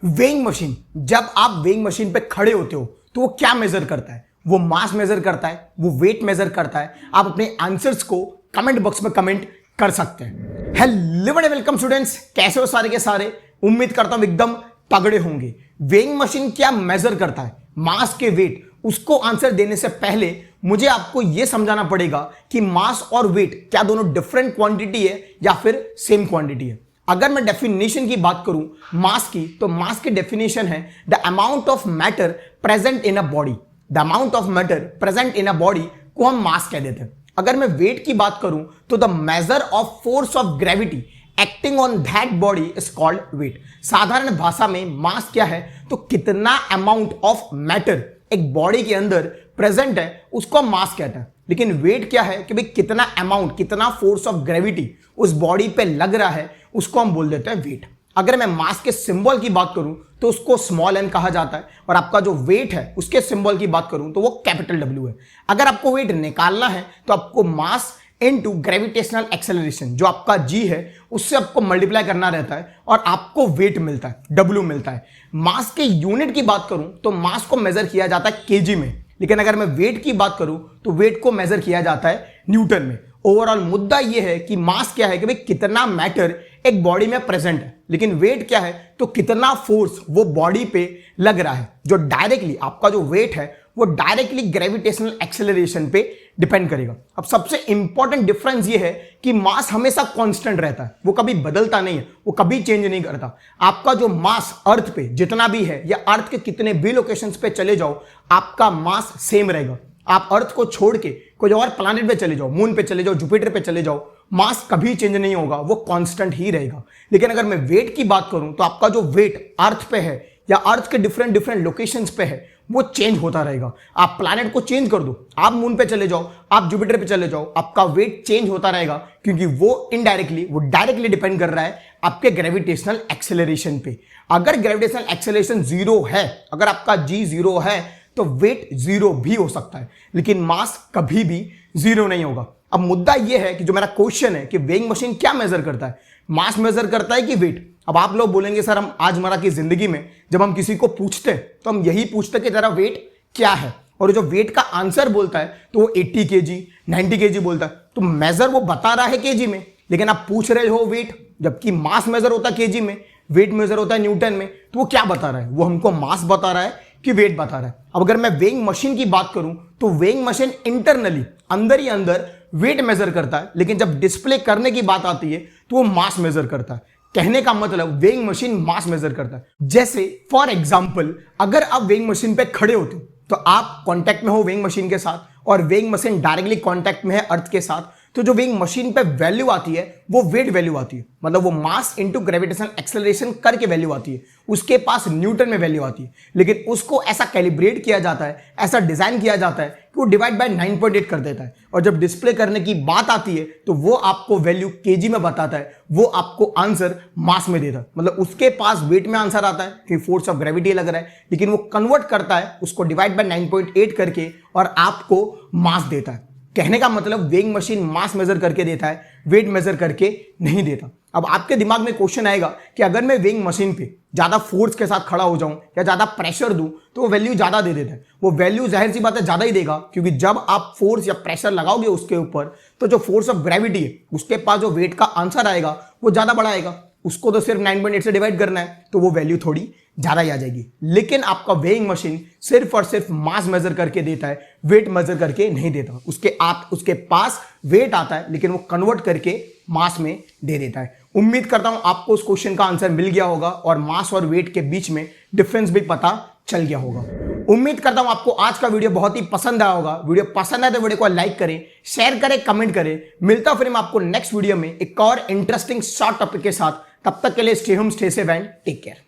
Weighing machine, जब आप weighing machine पे खड़े होते हो तो वो क्या मेजर करता है? वो मास मेजर करता है, वो वेट मेजर करता है। आप अपने आंसर्स को कमेंट बॉक्स में कमेंट कर सकते हैं। हेलो एंड वेलकम स्टूडेंट्स, कैसे हो सारे के सारे? उम्मीद करता हूं एकदम तगड़े होंगे। वेइंग मशीन क्या मेजर करता है? मास के वेट। उसको आंसर देने से पहले मुझे आपको यह समझाना पड़ेगा कि मास और वेट क्या दोनों डिफरेंट क्वांटिटी है या फिर सेम क्वांटिटी है। अगर मैं डेफिनेशन की बात करूं मास की, तो मास की डेफिनेशन है the amount of matter present in a body. The amount of matter present in a body को हम मास कह देते हैं। अगर मैं वेट की बात करूं तो the major of force of gravity acting on that body is called weight. साधारण भाषा में मास क्या है? तो कितना अमाउंट ऑफ मैटर एक बॉडी के अंदर प्रेजेंट है उसको हम मास कहते हैं। लेकिन वेट क्या है कि भाई कितना अमाउंट, कितना फोर्स ऑफ ग्रेविटी उस बॉडी पे लग रहा है, उसको हम बोल देते हैं वेट। अगर मैं मास के सिंबल की बात करूं तो उसको स्मॉल एन कहा जाता है, और आपका जो वेट है उसके सिंबल की बात करूं तो वो कैपिटल डब्ल्यू है। अगर आपको वेट निकालना है तो आपको मास इनटू ग्रेविटेशनल एक्सेलरेशन, जो आपका जी है, उससे आपको मल्टीप्लाई करना रहता है और आपको वेट मिलता है, डब्ल्यू मिलता है। मास के यूनिट की बात करूं तो मास को मेजर किया जाता है केजी में, लेकिन अगर मैं वेट की बात करूं तो वेट को मेजर किया जाता है न्यूटन में। ओवरऑल मुद्दा यह है कि मास क्या है कि भाई कितना मैटर एक बॉडी में प्रेजेंट है, लेकिन वेट क्या है तो कितना फोर्स वो बॉडी पे लग रहा है। जो डायरेक्टली आपका जो वेट है वो डायरेक्टली ग्रेविटेशनल एक्सेलरेशन पे डिपेंड करेगा। अब सबसे इंपॉर्टेंट डिफरेंस ये है कि मास हमेशा कांस्टेंट रहता है, वो कभी बदलता नहीं है, वो कभी चेंज नहीं करता। आपका जो मास अर्थ पे जितना भी है या अर्थ के कितने भी लोकेशंस पे चले जाओ, आपका मास सेम रहेगा। आप अर्थ को छोड़ के कोई और प्लैनेट पे चले जाओ, मून पे चले जाओ, जुपिटर पे चले जाओ, मास कभी चेंज नहीं होगा, वो कांस्टेंट ही रहेगा। लेकिन अगर मैं वेट की बात करूं तो आपका जो वेट अर्थ पे है या अर्थ के डिफरेंट लोकेशंस पे है वो चेंज होता रहेगा। आप प्लैनेट को चेंज कर दो, आप मून पे चले जाओ, आप जुपिटर पे चले जाओ, आपका वेट चेंज होता रहेगा, क्योंकि वो डायरेक्टली डिपेंड कर रहा है आपके ग्रेविटेशनल एक्सेलरेशन पे। अगर ग्रेविटेशनल एक्सेलरेशन जीरो है, अगर आपका जी जीरो है तो वेट जीरो भी हो सकता है, लेकिन मास कभी भी जीरो नहीं होगा। अब मुद्दा यह है कि जो मेरा क्वेश्चन है कि वेइंग मशीन क्या मेजर करता है, मास मेजर करता है कि वेट? अब आप लोग बोलेंगे सर हम आजमरा की जिंदगी में जब हम किसी को पूछते हैं तो हम यही पूछते हैं कि तेरा वेट क्या है, और जो वेट का आंसर बोलता है तो वो 80 kg 90 kg बोलता है, तो मेजर वो बता रहा है केजी में, लेकिन आप पूछ रहे हो वेट, जबकि मास मेजर होता है केजी में, वेट मेजर होता है न्यूटन में। तो वो क्या बता रहा है? वो हमको मास बता रहा है कि वेट बता रहा है। अब अगर मैं वेइंग मशीन की बात करूं तो वेइंग मशीन इंटरनली अंदर ही अंदर वेट मेजर करता है, लेकिन जब डिस्प्ले करने की बात आती है तो वो मास मेजर करता है। कहने का मतलब वेइंग मशीन मास मेजर करता है। जैसे फॉर एग्जांपल, अगर आप वेइंग मशीन पे खड़े होते हो तो आप कांटेक्ट में हो वेइंग मशीन के साथ, और वेइंग मशीन डायरेक्टली कांटेक्ट में है अर्थ के साथ, तो जो वेइंग मशीन पे वैल्यू आती है वो वेट वैल्यू आती है, मतलब वो मास इनटू ग्रेविटेशनल एक्सेलरेशन करके वैल्यू आती है। उसके पास न्यूटन में वैल्यू आती है, लेकिन उसको ऐसा कैलिब्रेट किया जाता है, ऐसा डिजाइन किया जाता है कि वो डिवाइड बाय 9.8 कर देता है, और जब डिस्प्ले करने की बात आती है तो वो आपको वैल्यू केजी में बताता है, वो आपको आंसर मास में देता है। मतलब उसके पास वेट में आंसर आता है कि फोर्स ऑफ ग्रेविटी लग रहा है, लेकिन वो कन्वर्ट करता है उसको डिवाइड बाय 9.8 करके और आपको मास देता है। कहने का मतलब वेइंग मशीन मास मेजर करके देता है, वेट मेजर करके नहीं देता। अब आपके दिमाग में क्वेश्चन आएगा कि अगर मैं वेइंग मशीन पे ज्यादा फोर्स के साथ खड़ा हो जाऊं या ज्यादा प्रेशर दूं तो वो वैल्यू ज्यादा दे देता है। वो वैल्यू जाहिर सी बात है ज्यादा ही देगा, क्योंकि जब आप फोर्स या प्रेशर लगाओगे उसके ऊपर तो जो फोर्स ऑफ ग्रेविटी है उसके पास जो वेट का आंसर आएगा वो ज्यादा बड़ा आएगा। उसको तो सिर्फ 9.8 से डिवाइड करना है तो वो वैल्यू थोड़ी ज्यादा ही आ जाएगी। लेकिन आपका वेइंग मशीन सिर्फ और सिर्फ मास मेजर करके देता है, वेट मेजर करके नहीं देता। उसके पास वेट आता है, लेकिन वो कन्वर्ट करके मास में दे देता है। उम्मीद करता हूं आपको उस क्वेश्चन का आंसर मिल गया होगा और मास और वेट के बीच में डिफरेंस भी पता चल गया होगा। उम्मीद करता हूं आपको आज का वीडियो बहुत ही पसंद आया होगा। वीडियो पसंद आए तो वीडियो को लाइक करें, शेयर करें, कमेंट करें। मिलता फिर मैं आपको नेक्स्ट वीडियो में एक और इंटरेस्टिंग शॉर्ट टॉपिक के साथ। तब तक के लिए stay home, stay safe and take care.